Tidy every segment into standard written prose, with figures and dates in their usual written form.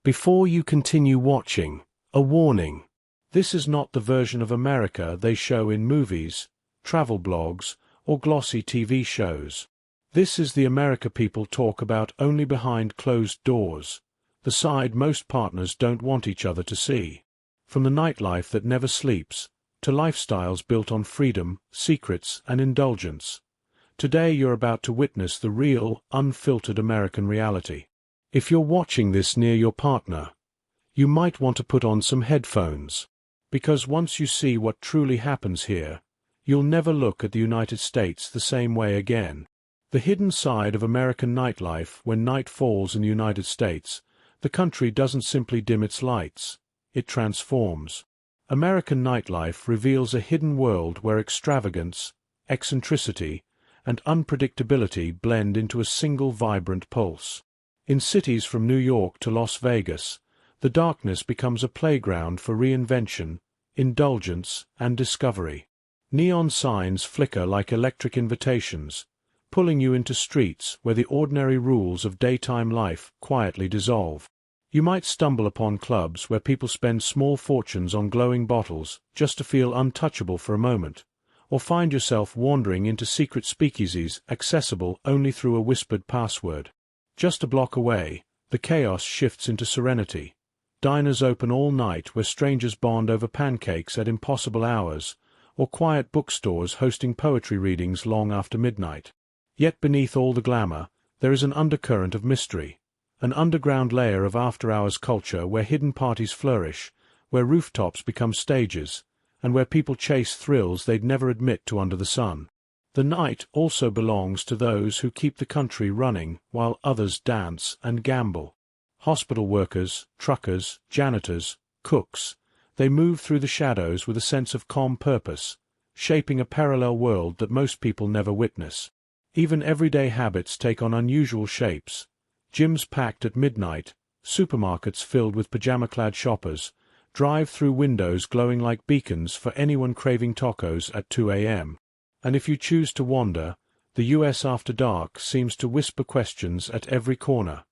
Before you continue watching, a warning. This is not the version of America they show in movies, travel blogs, or glossy TV shows. This is the America people talk about only behind closed doors, the side most partners don't want each other to see. From the nightlife that never sleeps, to lifestyles built on freedom, secrets, and indulgence. Today you're about to witness the real, unfiltered American reality. If you're watching this near your partner, you might want to put on some headphones. Because once you see what truly happens here, you'll never look at the United States the same way again. The hidden side of American nightlife. When night falls in the United States, the country doesn't simply dim its lights, it transforms. American nightlife reveals a hidden world where extravagance, eccentricity, and unpredictability blend into a single vibrant pulse. In cities from New York to Las Vegas, the darkness becomes a playground for reinvention, indulgence, and discovery. Neon signs flicker like electric invitations, pulling you into streets where the ordinary rules of daytime life quietly dissolve. You might stumble upon clubs where people spend small fortunes on glowing bottles just to feel untouchable for a moment, or find yourself wandering into secret speakeasies accessible only through a whispered password. Just a block away, the chaos shifts into serenity. Diners open all night where strangers bond over pancakes at impossible hours, or quiet bookstores hosting poetry readings long after midnight. Yet beneath all the glamour, there is an undercurrent of mystery, an underground layer of after-hours culture where hidden parties flourish, where rooftops become stages, and where people chase thrills they'd never admit to under the sun. The night also belongs to those who keep the country running while others dance and gamble. Hospital workers, truckers, janitors, cooks, they move through the shadows with a sense of calm purpose, shaping a parallel world that most people never witness. Even everyday habits take on unusual shapes. Gyms packed at midnight, supermarkets filled with pajama-clad shoppers, drive-through windows glowing like beacons for anyone craving tacos at 2 a.m. And if you choose to wander, the U.S. after dark seems to whisper questions at every corner.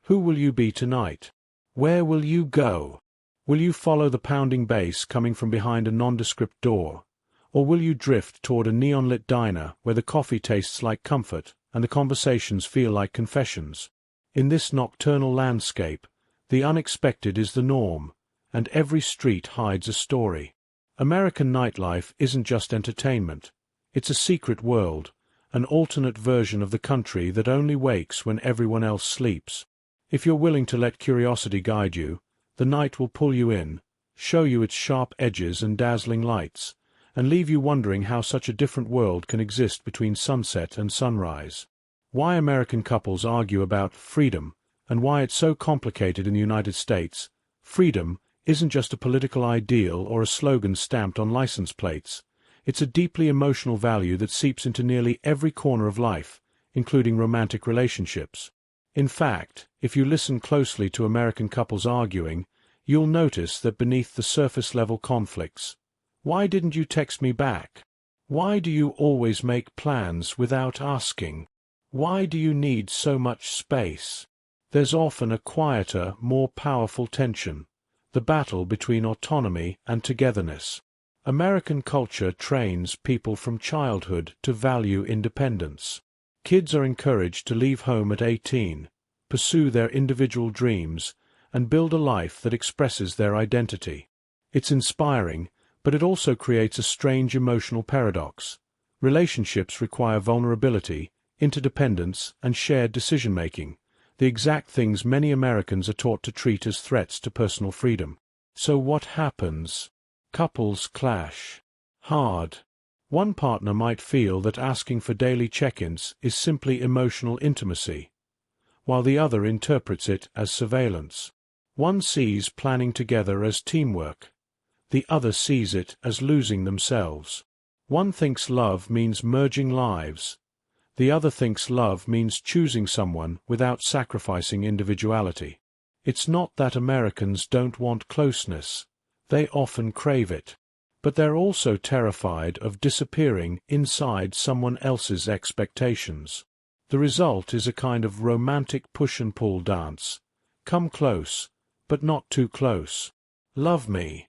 Who will you be tonight? Where will you go? Will you follow the pounding bass coming from behind a nondescript door? Or will you drift toward a neon-lit diner where the coffee tastes like comfort and the conversations feel like confessions? In this nocturnal landscape, the unexpected is the norm, and every street hides a story. American nightlife isn't just entertainment. It's a secret world, an alternate version of the country that only wakes when everyone else sleeps. If you're willing to let curiosity guide you, the night will pull you in, show you its sharp edges and dazzling lights, and leave you wondering how such a different world can exist between sunset and sunrise. Why American couples argue about freedom, and why it's so complicated in the United States. Freedom isn't just a political ideal or a slogan stamped on license plates. It's a deeply emotional value that seeps into nearly every corner of life, including romantic relationships. In fact, if you listen closely to American couples arguing, you'll notice that beneath the surface-level conflicts, "Why didn't you text me back? Why do you always make plans without asking? Why do you need so much space?" There's often a quieter, more powerful tension, the battle between autonomy and togetherness. American culture trains people from childhood to value independence. Kids are encouraged to leave home at 18, pursue their individual dreams, and build a life that expresses their identity. It's inspiring, but it also creates a strange emotional paradox. Relationships require vulnerability, interdependence, and shared decision-making, the exact things many Americans are taught to treat as threats to personal freedom. So what happens? Couples clash. Hard. One partner might feel that asking for daily check-ins is simply emotional intimacy, while the other interprets it as surveillance. One sees planning together as teamwork. The other sees it as losing themselves. One thinks love means merging lives. The other thinks love means choosing someone without sacrificing individuality. It's not that Americans don't want closeness. They often crave it. But they're also terrified of disappearing inside someone else's expectations. The result is a kind of romantic push-and-pull dance. Come close, but not too close. Love me,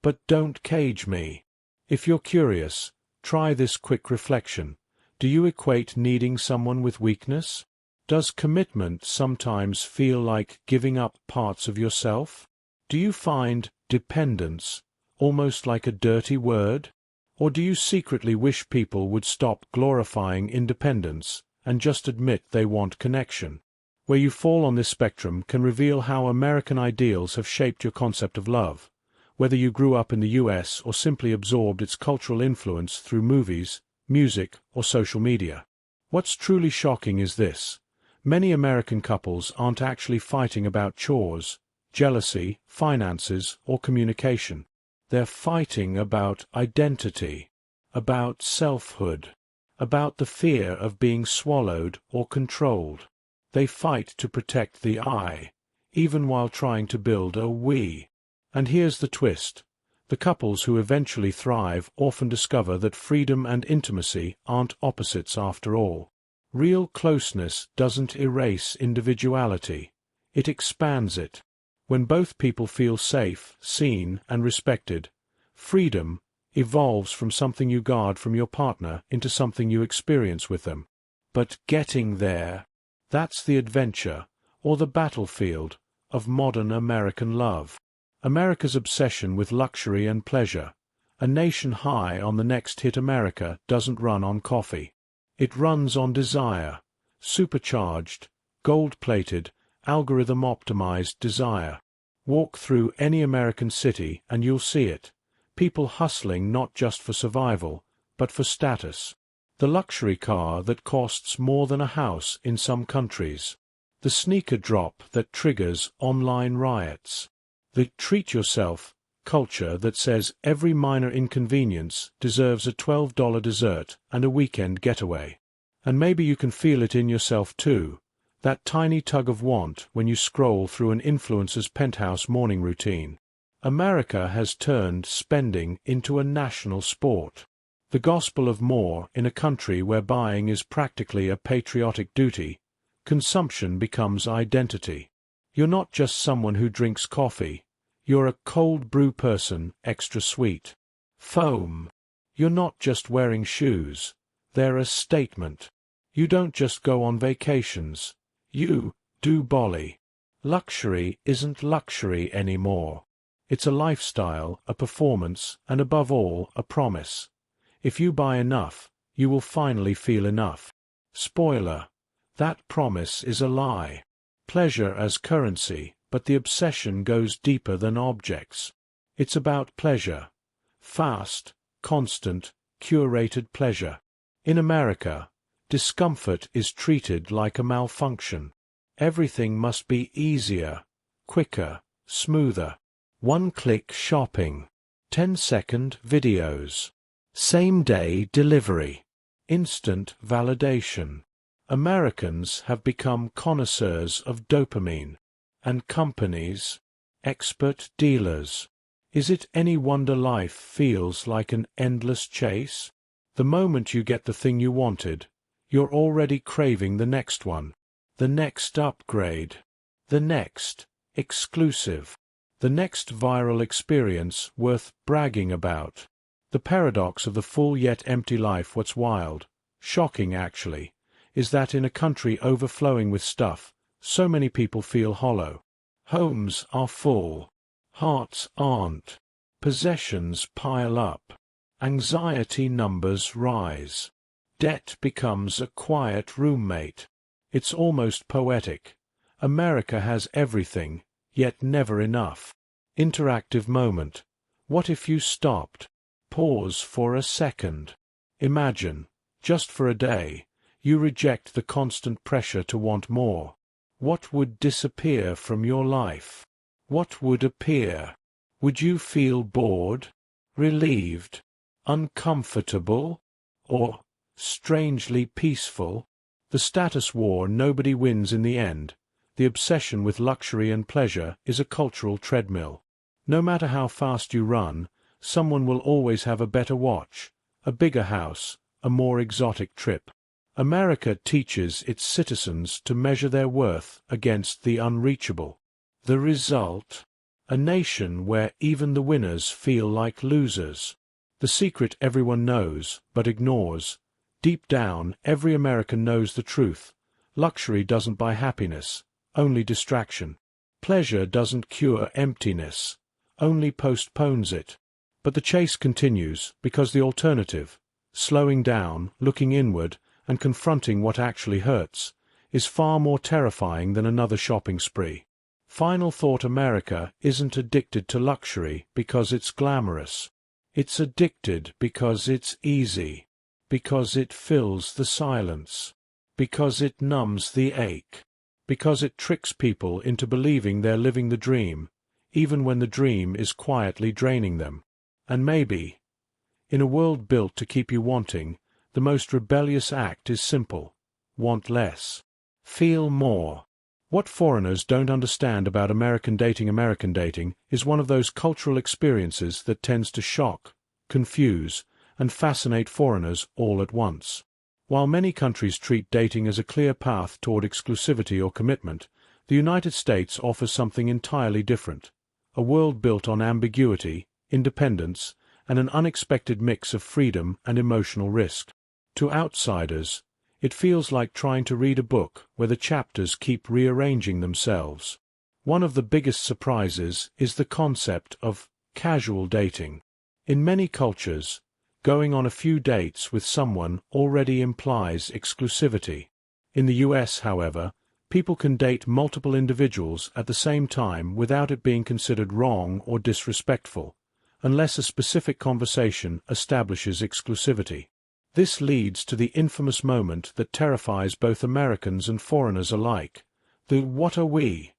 but don't cage me. If you're curious, try this quick reflection. Do you equate needing someone with weakness? Does commitment sometimes feel like giving up parts of yourself? Do you find dependence almost like a dirty word? Or do you secretly wish people would stop glorifying independence and just admit they want connection? Where you fall on this spectrum can reveal how American ideals have shaped your concept of love, whether you grew up in the US or simply absorbed its cultural influence through movies, music, or social media. What's truly shocking is this. Many American couples aren't actually fighting about chores, jealousy, finances, or communication. They're fighting about identity, about selfhood, about the fear of being swallowed or controlled. They fight to protect the I, even while trying to build a we. And here's the twist. The couples who eventually thrive often discover that freedom and intimacy aren't opposites after all. Real closeness doesn't erase individuality. It expands it. When both people feel safe, seen, and respected, freedom evolves from something you guard from your partner into something you experience with them. But getting there, that's the adventure, or the battlefield, of modern American love. America's obsession with luxury and pleasure. A nation high on the next hit America doesn't run on coffee. It runs on desire. Supercharged, gold-plated, algorithm-optimized desire. Walk through any American city and you'll see it. People hustling not just for survival, but for status. The luxury car that costs more than a house in some countries. The sneaker drop that triggers online riots. The treat-yourself culture that says every minor inconvenience deserves a $12 dessert and a weekend getaway. And maybe you can feel it in yourself too, that tiny tug of want when you scroll through an influencer's penthouse morning routine. America has turned spending into a national sport. The gospel of more in a country where buying is practically a patriotic duty. Consumption becomes identity. You're not just someone who drinks coffee. You're a cold brew person, extra sweet. Foam. You're not just wearing shoes. They're a statement. You don't just go on vacations. You do Bolly. Luxury isn't luxury anymore. It's a lifestyle, a performance, and above all, a promise. If you buy enough, you will finally feel enough. Spoiler. That promise is a lie. Pleasure as currency, but the obsession goes deeper than objects. It's about pleasure. Fast, constant, curated pleasure. In America, discomfort is treated like a malfunction. Everything must be easier, quicker, smoother. One-click shopping. 10-second videos. Same-day delivery. Instant validation. Americans have become connoisseurs of dopamine. And companies, expert dealers. Is it any wonder life feels like an endless chase? The moment you get the thing you wanted, you're already craving the next one, the next upgrade, the next exclusive, the next viral experience worth bragging about. The paradox of the full yet empty life. What's wild, shocking actually, is that in a country overflowing with stuff, so many people feel hollow. Homes are full. Hearts aren't. Possessions pile up. Anxiety numbers rise. Debt becomes a quiet roommate. It's almost poetic. America has everything, yet never enough. Interactive moment. What if you stopped? Pause for a second. Imagine, just for a day, you reject the constant pressure to want more. What would disappear from your life? What would appear? Would you feel bored, relieved, uncomfortable, or strangely peaceful? The status war nobody wins in the end. The obsession with luxury and pleasure is a cultural treadmill. No matter how fast you run, someone will always have a better watch, a bigger house, a more exotic trip. America teaches its citizens to measure their worth against the unreachable. The result? A nation where even the winners feel like losers. The secret everyone knows, but ignores. Deep down, every American knows the truth. Luxury doesn't buy happiness, only distraction. Pleasure doesn't cure emptiness, only postpones it. But the chase continues because the alternative, slowing down, looking inward, and confronting what actually hurts, is far more terrifying than another shopping spree. Final thought: America isn't addicted to luxury because it's glamorous. It's addicted because it's easy, because it fills the silence, because it numbs the ache, because it tricks people into believing they're living the dream, even when the dream is quietly draining them. And maybe, in a world built to keep you wanting, the most rebellious act is simple: want less. Feel more. What foreigners don't understand about American dating is one of those cultural experiences that tends to shock, confuse, and fascinate foreigners all at once. While many countries treat dating as a clear path toward exclusivity or commitment, the United States offers something entirely different: a world built on ambiguity, independence, and an unexpected mix of freedom and emotional risk. To outsiders, it feels like trying to read a book where the chapters keep rearranging themselves. One of the biggest surprises is the concept of casual dating. In many cultures, going on a few dates with someone already implies exclusivity. In the U.S., however, people can date multiple individuals at the same time without it being considered wrong or disrespectful, unless a specific conversation establishes exclusivity. This leads to the infamous moment that terrifies both Americans and foreigners alike: the "what are we?"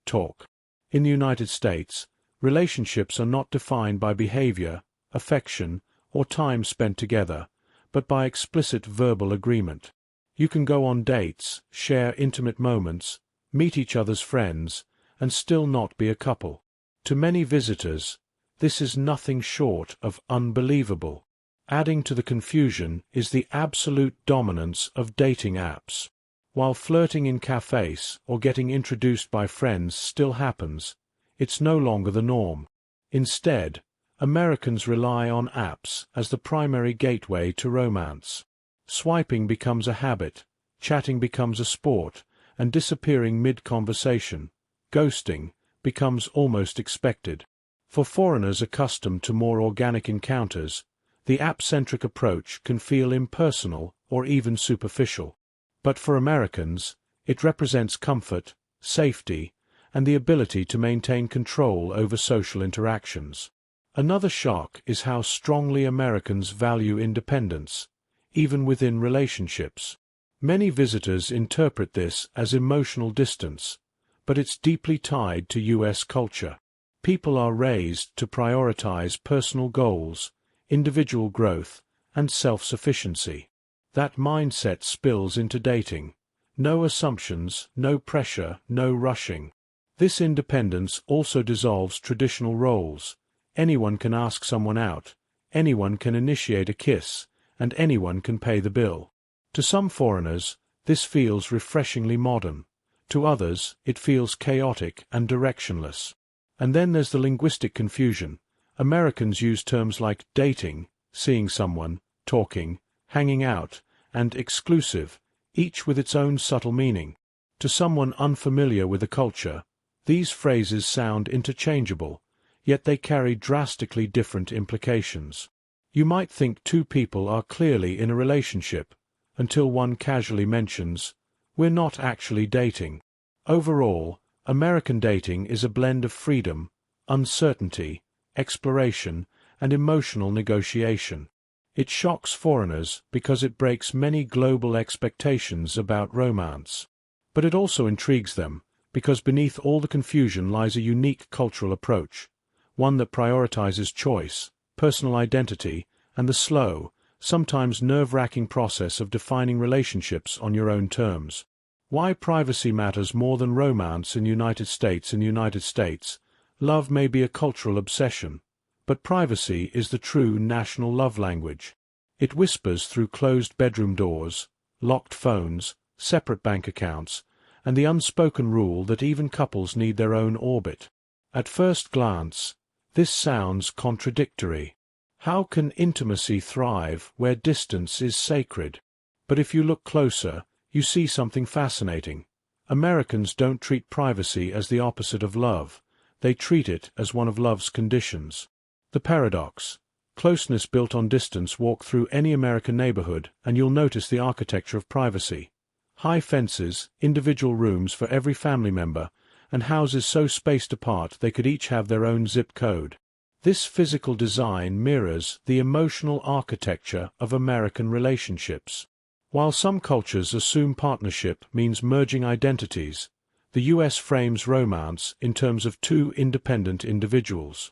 talk. In the United States, relationships are not defined by behavior, affection, or time spent together, but by explicit verbal agreement. You can go on dates, share intimate moments, meet each other's friends, and still not be a couple. To many visitors, this is nothing short of unbelievable. Adding to the confusion is the absolute dominance of dating apps. While flirting in cafes or getting introduced by friends still happens, it's no longer the norm. Instead, Americans rely on apps as the primary gateway to romance. Swiping becomes a habit, chatting becomes a sport, and disappearing mid-conversation, ghosting, becomes almost expected. For foreigners accustomed to more organic encounters, the app-centric approach can feel impersonal or even superficial. But for Americans, it represents comfort, safety, and the ability to maintain control over social interactions. Another shock is how strongly Americans value independence, even within relationships. Many visitors interpret this as emotional distance, but it's deeply tied to U.S. culture. People are raised to prioritize personal goals, individual growth, and self-sufficiency. That mindset spills into dating. No assumptions, no pressure, no rushing. This independence also dissolves traditional roles. Anyone can ask someone out, anyone can initiate a kiss, and anyone can pay the bill. To some foreigners, this feels refreshingly modern. To others, it feels chaotic and directionless. And then there's the linguistic confusion. Americans use terms like dating, seeing someone, talking, hanging out, and exclusive, each with its own subtle meaning. To someone unfamiliar with the culture, these phrases sound interchangeable, yet they carry drastically different implications. You might think two people are clearly in a relationship, until one casually mentions, "We're not actually dating." Overall, American dating is a blend of freedom, uncertainty, exploration, and emotional negotiation. It shocks foreigners because it breaks many global expectations about romance. But it also intrigues them, because beneath all the confusion lies a unique cultural approach, one that prioritizes choice, personal identity, and the slow, sometimes nerve-wracking process of defining relationships on your own terms. Why privacy matters more than romance in the United States. In the United States, love may be a cultural obsession, but privacy is the true national love language. It whispers through closed bedroom doors, locked phones, separate bank accounts, and the unspoken rule that even couples need their own orbit. At first glance, this sounds contradictory. How can intimacy thrive where distance is sacred? But if you look closer, you see something fascinating. Americans don't treat privacy as the opposite of love. They treat it as one of love's conditions. The paradox. Closeness built on distance. Walk through any American neighborhood, and you'll notice the architecture of privacy. High fences, individual rooms for every family member, and houses so spaced apart they could each have their own zip code. This physical design mirrors the emotional architecture of American relationships. While some cultures assume partnership means merging identities, the U.S. frames romance in terms of two independent individuals,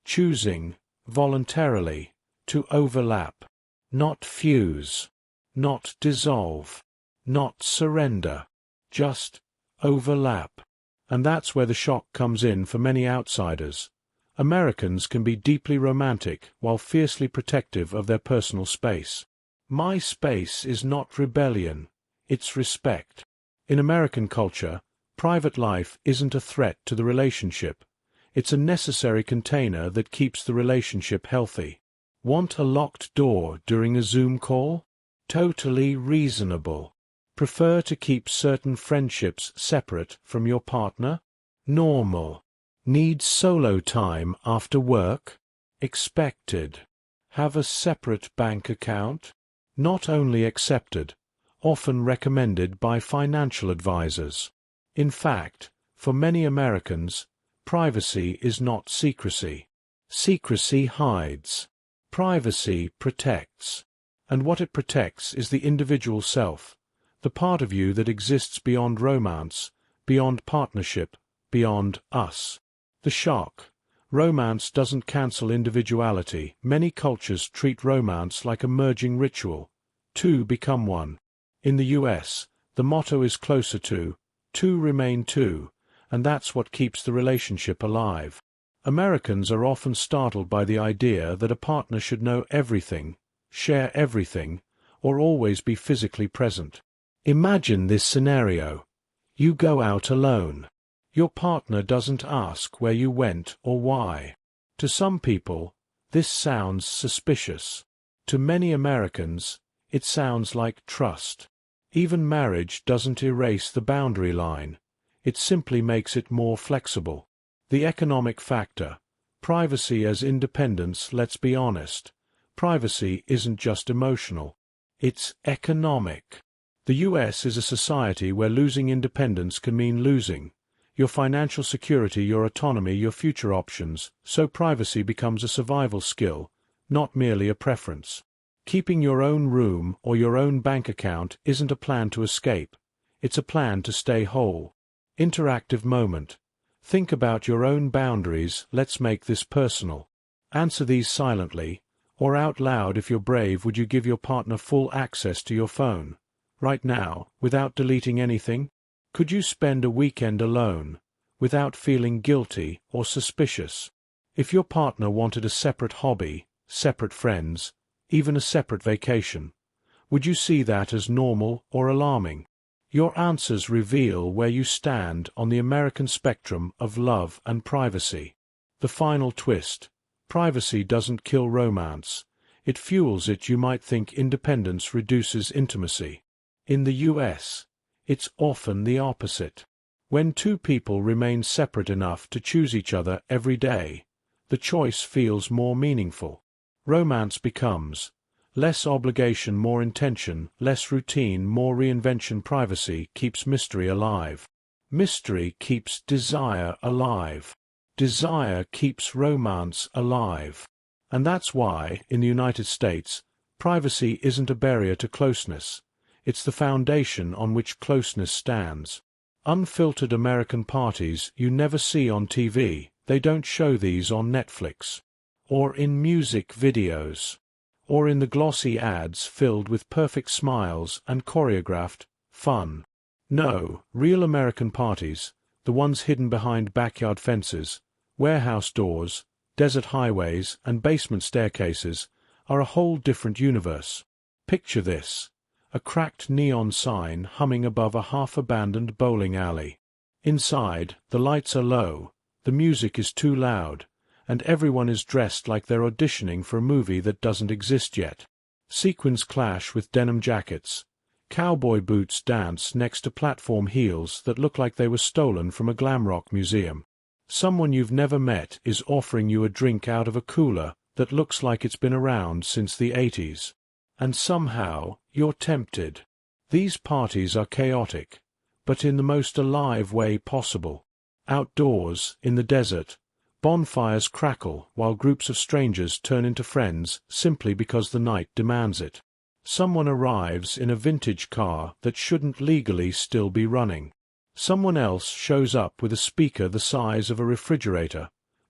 choosing, voluntarily, to overlap, not fuse, not dissolve, not surrender, just overlap. And that's where the shock comes in for many outsiders. Americans can be deeply romantic while fiercely protective of their personal space. My space is not rebellion, it's respect. In American culture, private life isn't a threat to the relationship. It's a necessary container that keeps the relationship healthy. Want a locked door during a Zoom call? Totally reasonable. Prefer to keep certain friendships separate from your partner? Normal. Need solo time after work? Expected. Have a separate bank account? Not only accepted, often recommended by financial advisors. In fact, for many Americans, privacy is not secrecy. Secrecy hides. Privacy protects. And what it protects is the individual self, the part of you that exists beyond romance, beyond partnership, beyond us. The shock. Romance doesn't cancel individuality. Many cultures treat romance like a merging ritual. Two become one. In the U.S., the motto is closer to, two remain two, and that's what keeps the relationship alive. Americans are often startled by the idea that a partner should know everything, share everything, or always be physically present. Imagine this scenario. You go out alone. Your partner doesn't ask where you went or why. To some people, this sounds suspicious. To many Americans, it sounds like trust. Even marriage doesn't erase the boundary line. It simply makes it more flexible. The economic factor. Privacy as independence. Let's be honest. Privacy isn't just emotional. It's economic. The U.S. is a society where losing independence can mean losing your financial security, your autonomy, your future options, so privacy becomes a survival skill, not merely a preference. Keeping your own room or your own bank account isn't a plan to escape. It's a plan to stay whole. Interactive moment. Think about your own boundaries. Let's make this personal. Answer these silently, or out loud if you're brave. Would you give your partner full access to your phone, right now, without deleting anything? Could you spend a weekend alone, without feeling guilty or suspicious? If your partner wanted a separate hobby, separate friends, even a separate vacation, would you see that as normal or alarming? Your answers reveal where you stand on the American spectrum of love and privacy. The final twist. Privacy doesn't kill romance. It fuels it. You might think independence reduces intimacy. In the U.S., it's often the opposite. When two people remain separate enough to choose each other every day, the choice feels more meaningful. Romance becomes less obligation, more intention, less routine, more reinvention. Privacy keeps mystery alive. Mystery keeps desire alive. Desire keeps romance alive. And that's why, in the United States, privacy isn't a barrier to closeness. It's the foundation on which closeness stands. Unfiltered American parties you never see on TV. They don't show these on Netflix, or in music videos, or in the glossy ads filled with perfect smiles and choreographed fun. No, real American parties, the ones hidden behind backyard fences, warehouse doors, desert highways, and basement staircases, are a whole different universe. Picture this. a cracked neon sign humming above a half-abandoned bowling alley. Inside, the lights are low, the music is too loud, and everyone is dressed like they're auditioning for a movie that doesn't exist yet. Sequins clash with denim jackets. Cowboy boots dance next to platform heels that look like they were stolen from a glam rock museum. Someone you've never met is offering you a drink out of a cooler that looks like it's been around since the 80s. And somehow, you're tempted. These parties are chaotic, but in the most alive way possible. Outdoors, in the desert, bonfires crackle while groups of strangers turn into friends simply because the night demands it. Someone arrives in a vintage car that shouldn't legally still be running. Someone else shows up with a speaker the size of a refrigerator,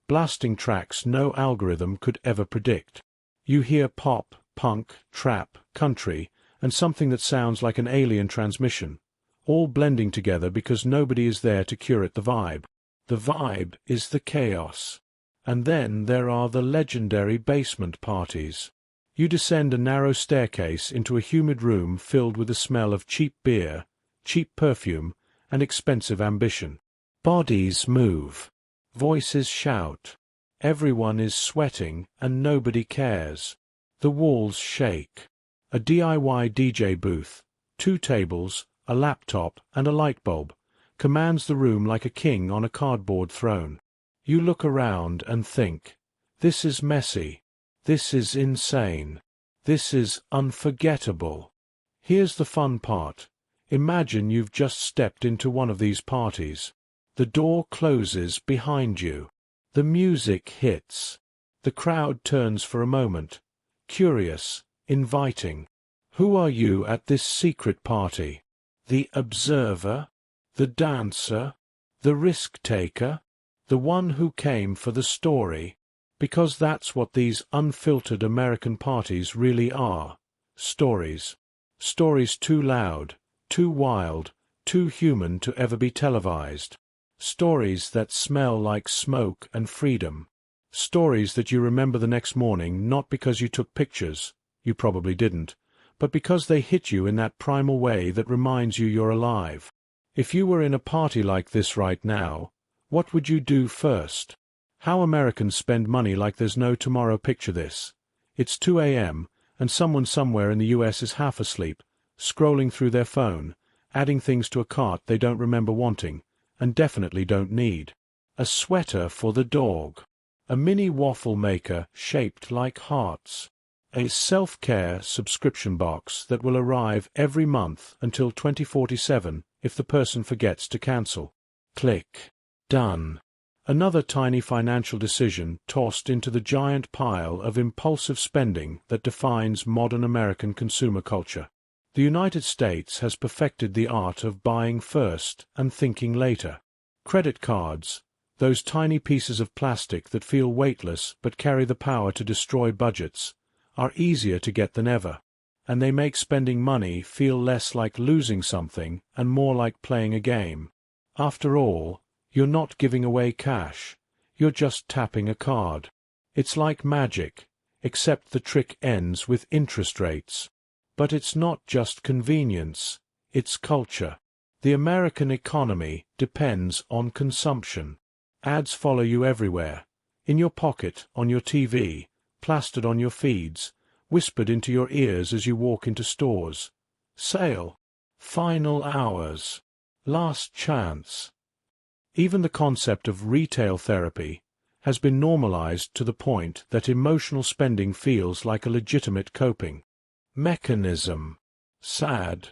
blasting tracks no algorithm could ever predict. You hear pop, punk, trap, country, and something that sounds like an alien transmission, all blending together because nobody is there to curate the vibe. The vibe is the chaos. And then there are the legendary basement parties. You descend a narrow staircase into a humid room filled with the smell of cheap beer, cheap perfume, and expensive ambition. Bodies move. Voices shout. Everyone is sweating and nobody cares. The walls shake. A DIY DJ booth, 2 tables, a laptop, and a light bulb commands the room like a king on a cardboard throne. You look around and think, this is messy. This is insane. This is unforgettable. Here's the fun part. Imagine you've just stepped into one of these parties. The door closes behind you. The music hits. The crowd turns for a moment, curious, inviting. Who are you at this secret party? The observer? The dancer? The risk-taker? The one who came for the story? Because that's what these unfiltered American parties really are. Stories. Stories too loud, too wild, too human to ever be televised. Stories that smell like smoke and freedom. Stories that you remember the next morning not because you took pictures, you probably didn't, but because they hit you in that primal way that reminds you you're alive. If you were in a party like this right now, what would you do first? How Americans spend money like there's no tomorrow. Picture this. It's 2 a.m., and someone somewhere in the U.S. is half asleep, scrolling through their phone, adding things to a cart they don't remember wanting, and definitely don't need. A sweater for the dog. A mini waffle maker shaped like hearts. A self-care subscription box that will arrive every month until 2047 if the person forgets to cancel. Click. Done. Another tiny financial decision tossed into the giant pile of impulsive spending that defines modern American consumer culture. The United States has perfected the art of buying first and thinking later. Credit cards, those tiny pieces of plastic that feel weightless but carry the power to destroy budgets, are easier to get than ever, and they make spending money feel less like losing something and more like playing a game. After all, you're not giving away cash, you're just tapping a card. It's like magic, except the trick ends with interest rates. But it's not just convenience, it's culture. The American economy depends on consumption. Ads follow you everywhere, in your pocket, on your TV, plastered on your feeds, whispered into your ears as you walk into stores. Sale. Final hours. Last chance. Even the concept of retail therapy has been normalized to the point that emotional spending feels like a legitimate coping mechanism. Sad.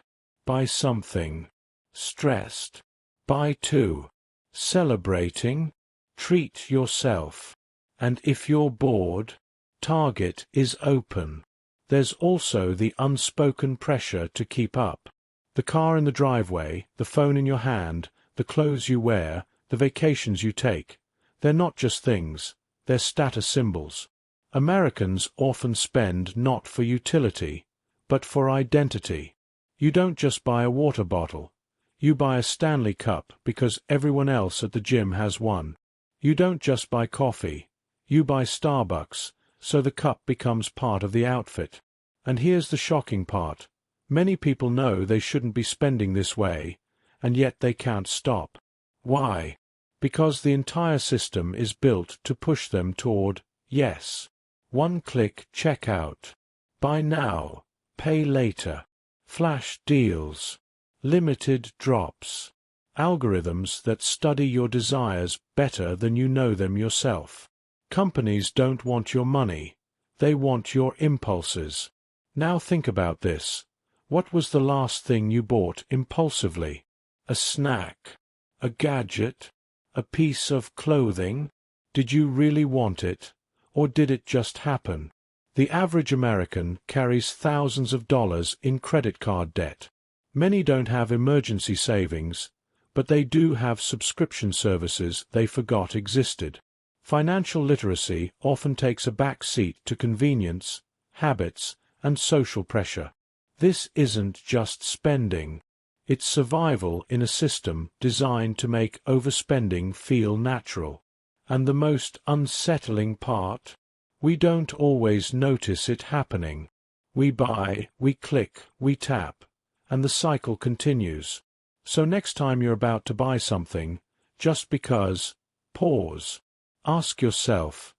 Buy something. Stressed. Buy two. Celebrating. Treat yourself. And if you're bored, Target is open. There's also the unspoken pressure to keep up. The car in the driveway, the phone in your hand, the clothes you wear, the vacations you take. They're not just things, they're status symbols. Americans often spend not for utility, but for identity. You don't just buy a water bottle. You buy a Stanley Cup because everyone else at the gym has one. You don't just buy coffee. You buy Starbucks, so the cup becomes part of the outfit. And here's the shocking part. Many people know they shouldn't be spending this way, and yet they can't stop. Why? Because the entire system is built to push them toward, yes, one-click checkout, buy now, pay later, flash deals, limited drops, algorithms that study your desires better than you know them yourself. Companies don't want your money, they want your impulses. Now think about this. What was the last thing you bought impulsively? A snack? A gadget? A piece of clothing? Did you really want it, or did it just happen? The average American carries thousands of dollars in credit card debt. Many don't have emergency savings, but they do have subscription services they forgot existed. Financial literacy often takes a back seat to convenience, habits, and social pressure. This isn't just spending. It's survival in a system designed to make overspending feel natural. And the most unsettling part? We don't always notice it happening. We buy, we click, we tap, and the cycle continues. So next time you're about to buy something, just because, pause. Ask yourself,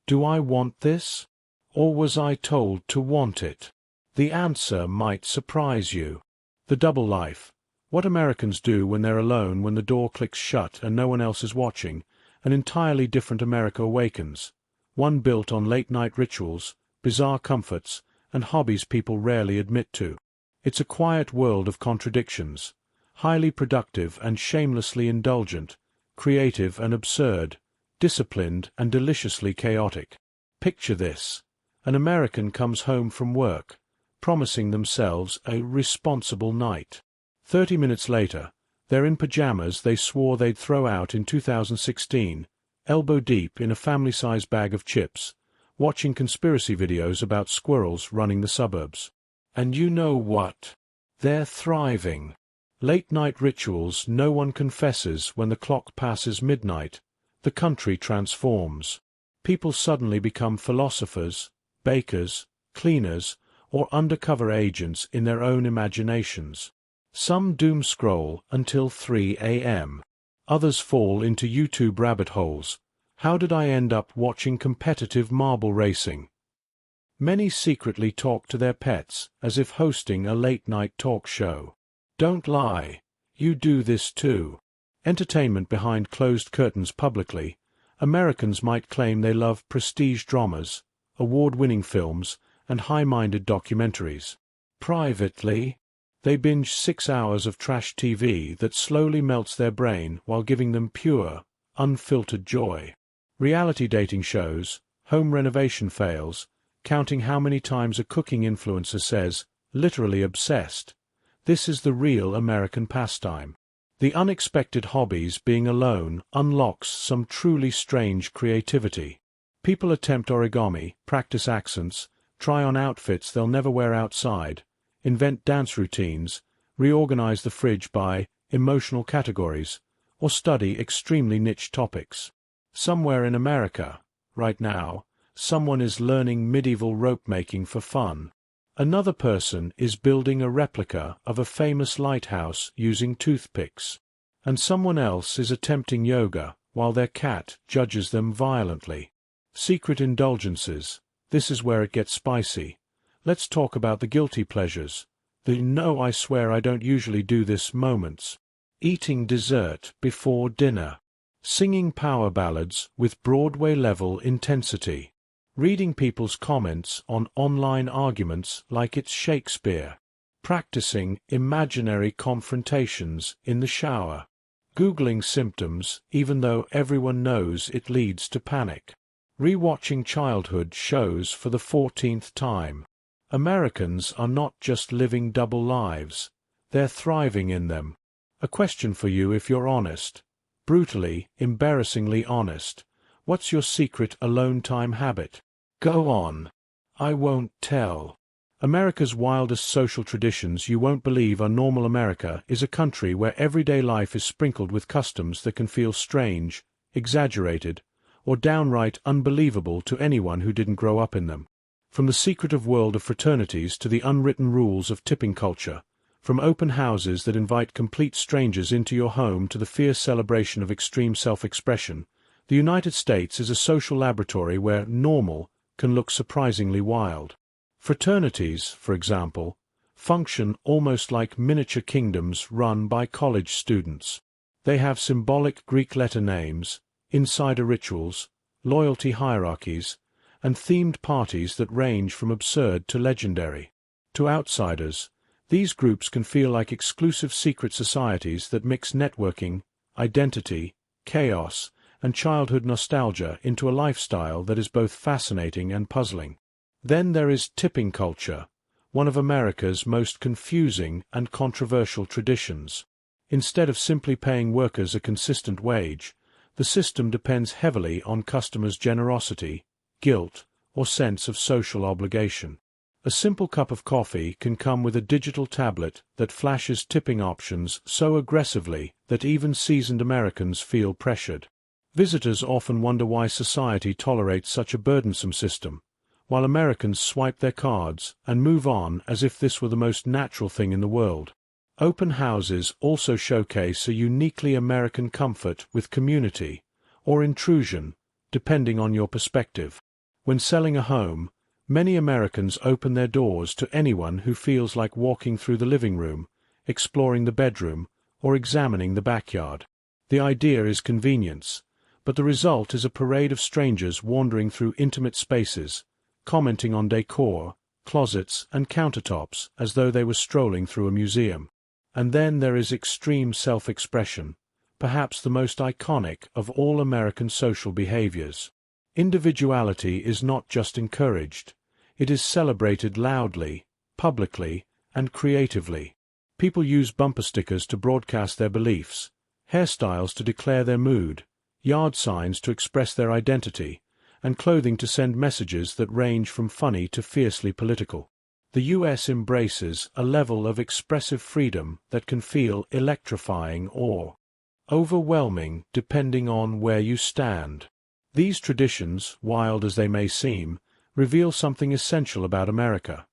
do I want this? Or was I told to want it? The answer might surprise you. The double life. What Americans do when they're alone, when the door clicks shut and no one else is watching, an entirely different America awakens. One built on late-night rituals, bizarre comforts, and hobbies people rarely admit to. It's a quiet world of contradictions, highly productive and shamelessly indulgent, creative and absurd, disciplined and deliciously chaotic. Picture this. An American comes home from work, promising themselves a responsible night. 30 minutes later, they're in pajamas they swore they'd throw out in 2016, elbow deep in a family-sized bag of chips, watching conspiracy videos about squirrels running the suburbs. And you know what? They're thriving. Late-night rituals no one confesses when the clock passes midnight. The country transforms. People suddenly become philosophers, bakers, cleaners, or undercover agents in their own imaginations. Some doom scroll until 3 a.m. Others fall into YouTube rabbit holes. How did I end up watching competitive marble racing? Many secretly talk to their pets as if hosting a late-night talk show. Don't lie. You do this too. Entertainment behind closed curtains publicly. Americans might claim they love prestige dramas, award-winning films, and high-minded documentaries. Privately, they binge 6 hours of trash TV that slowly melts their brain while giving them pure, unfiltered joy. Reality dating shows, home renovation fails, counting how many times a cooking influencer says, literally obsessed. This is the real American pastime. The unexpected hobbies being alone unlocks some truly strange creativity. People attempt origami, practice accents, try on outfits they'll never wear outside, invent dance routines, reorganize the fridge by emotional categories, or study extremely niche topics. Somewhere in America, right now, someone is learning medieval rope-making for fun. Another person is building a replica of a famous lighthouse using toothpicks. And someone else is attempting yoga while their cat judges them violently. Secret indulgences. This is where it gets spicy. Let's talk about the guilty pleasures. The "no, I swear I don't usually do this" moments. Eating dessert before dinner. Singing power ballads with Broadway-level intensity. Reading people's comments on online arguments like it's Shakespeare. Practicing imaginary confrontations in the shower. Googling symptoms even though everyone knows it leads to panic. Rewatching childhood shows for the 14th time. Americans are not just living double lives, they're thriving in them. A question for you if you're honest. Brutally, embarrassingly honest. What's your secret alone time habit? Go on. I won't tell. America's wildest social traditions you won't believe are normal. America is a country where everyday life is sprinkled with customs that can feel strange, exaggerated, or downright unbelievable to anyone who didn't grow up in them. From the secretive world of fraternities to the unwritten rules of tipping culture, from open houses that invite complete strangers into your home to the fierce celebration of extreme self-expression, the United States is a social laboratory where normal can look surprisingly wild. Fraternities, for example, function almost like miniature kingdoms run by college students. They have symbolic Greek letter names, insider rituals, loyalty hierarchies, and themed parties that range from absurd to legendary. To outsiders, these groups can feel like exclusive secret societies that mix networking, identity, chaos, and childhood nostalgia into a lifestyle that is both fascinating and puzzling. Then there is tipping culture, one of America's most confusing and controversial traditions. Instead of simply paying workers a consistent wage, the system depends heavily on customers' generosity, guilt, or sense of social obligation. A simple cup of coffee can come with a digital tablet that flashes tipping options so aggressively that even seasoned Americans feel pressured. Visitors often wonder why society tolerates such a burdensome system, while Americans swipe their cards and move on as if this were the most natural thing in the world. Open houses also showcase a uniquely American comfort with community, or intrusion, depending on your perspective. When selling a home, many Americans open their doors to anyone who feels like walking through the living room, exploring the bedroom, or examining the backyard. The idea is convenience, but the result is a parade of strangers wandering through intimate spaces, commenting on decor, closets, and countertops as though they were strolling through a museum. And then there is extreme self-expression, perhaps the most iconic of all American social behaviors. Individuality is not just encouraged, it is celebrated loudly, publicly, and creatively. People use bumper stickers to broadcast their beliefs, hairstyles to declare their mood, yard signs to express their identity, and clothing to send messages that range from funny to fiercely political. The U.S. embraces a level of expressive freedom that can feel electrifying or overwhelming depending on where you stand. These traditions, wild as they may seem, reveal something essential about America.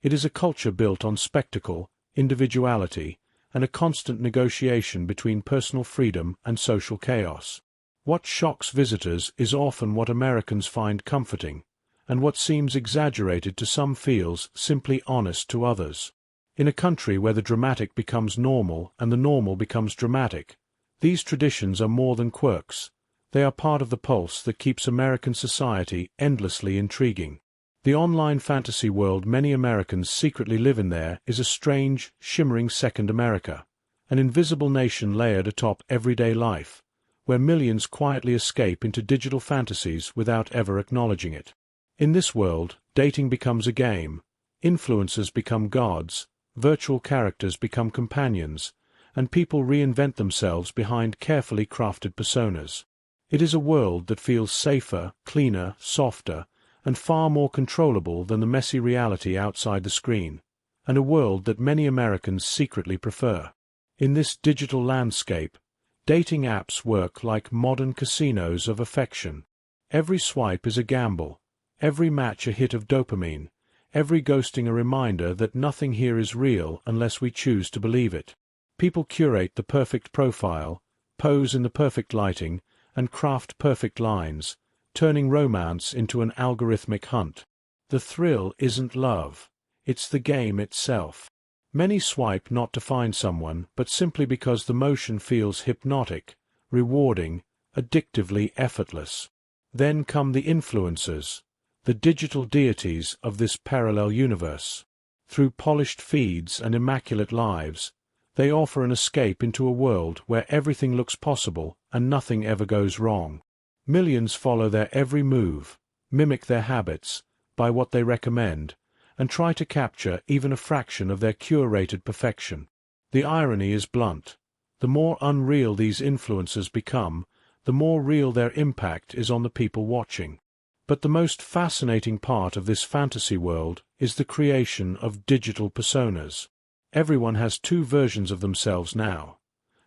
It is a culture built on spectacle, individuality, and a constant negotiation between personal freedom and social chaos. What shocks visitors is often what Americans find comforting, and what seems exaggerated to some feels simply honest to others. In a country where the dramatic becomes normal and the normal becomes dramatic, these traditions are more than quirks. They are part of the pulse that keeps American society endlessly intriguing. The online fantasy world many Americans secretly live in there is a strange, shimmering second America, an invisible nation layered atop everyday life, where millions quietly escape into digital fantasies without ever acknowledging it. In this world, dating becomes a game, influencers become gods, virtual characters become companions, and people reinvent themselves behind carefully crafted personas. It is a world that feels safer, cleaner, softer, and far more controllable than the messy reality outside the screen, and a world that many Americans secretly prefer. In this digital landscape, dating apps work like modern casinos of affection. Every swipe is a gamble, every match a hit of dopamine, every ghosting a reminder that nothing here is real unless we choose to believe it. People curate the perfect profile, pose in the perfect lighting, and craft perfect lines, turning romance into an algorithmic hunt. The thrill isn't love, it's the game itself. Many swipe not to find someone, but simply because the motion feels hypnotic, rewarding, addictively effortless. Then come the influencers, the digital deities of this parallel universe. Through polished feeds and immaculate lives, they offer an escape into a world where everything looks possible and nothing ever goes wrong. Millions follow their every move, mimic their habits, buy what they recommend, and try to capture even a fraction of their curated perfection. The irony is blunt. The more unreal these influencers become, the more real their impact is on the people watching. But the most fascinating part of this fantasy world is the creation of digital personas. Everyone has two versions of themselves now.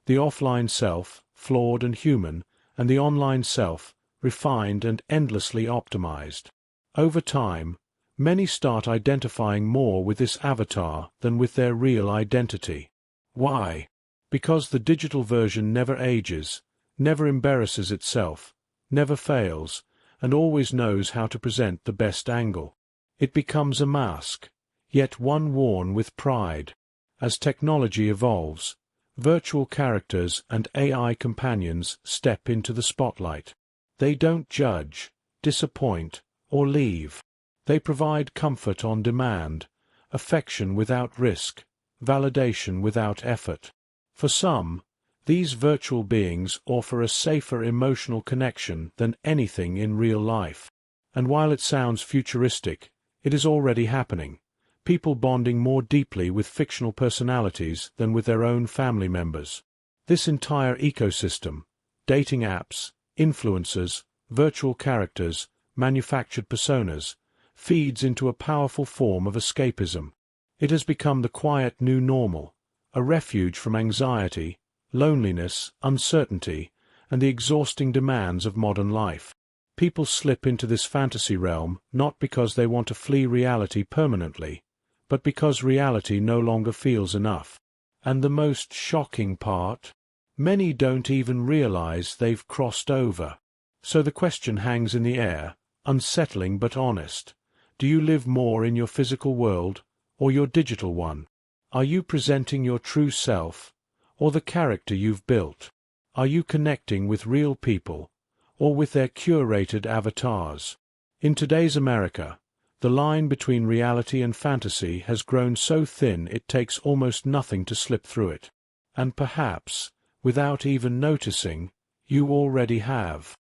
The offline self, flawed and human, and the online self, refined and endlessly optimized. Over time, Many start identifying more with this avatar than with their real identity. Why? Because the digital version never ages, never embarrasses itself, never fails, and always knows how to present the best angle. It becomes a mask, yet one worn with pride. As technology evolves, virtual characters and AI companions step into the spotlight. They don't judge, disappoint, or leave. They provide comfort on demand, affection without risk, validation without effort. For some, these virtual beings offer a safer emotional connection than anything in real life. And while it sounds futuristic, it is already happening. People bonding more deeply with fictional personalities than with their own family members. This entire ecosystem, dating apps, influencers, virtual characters, manufactured personas, feeds into a powerful form of escapism. It has become the quiet new normal, a refuge from anxiety, loneliness, uncertainty, and the exhausting demands of modern life. People slip into this fantasy realm not because they want to flee reality permanently, but because reality no longer feels enough. And the most shocking part? Many don't even realize they've crossed over. So the question hangs in the air, unsettling but honest. Do you live more in your physical world, or your digital one? Are you presenting your true self, or the character you've built? Are you connecting with real people, or with their curated avatars? In today's America, the line between reality and fantasy has grown so thin it takes almost nothing to slip through it. And perhaps, without even noticing, you already have.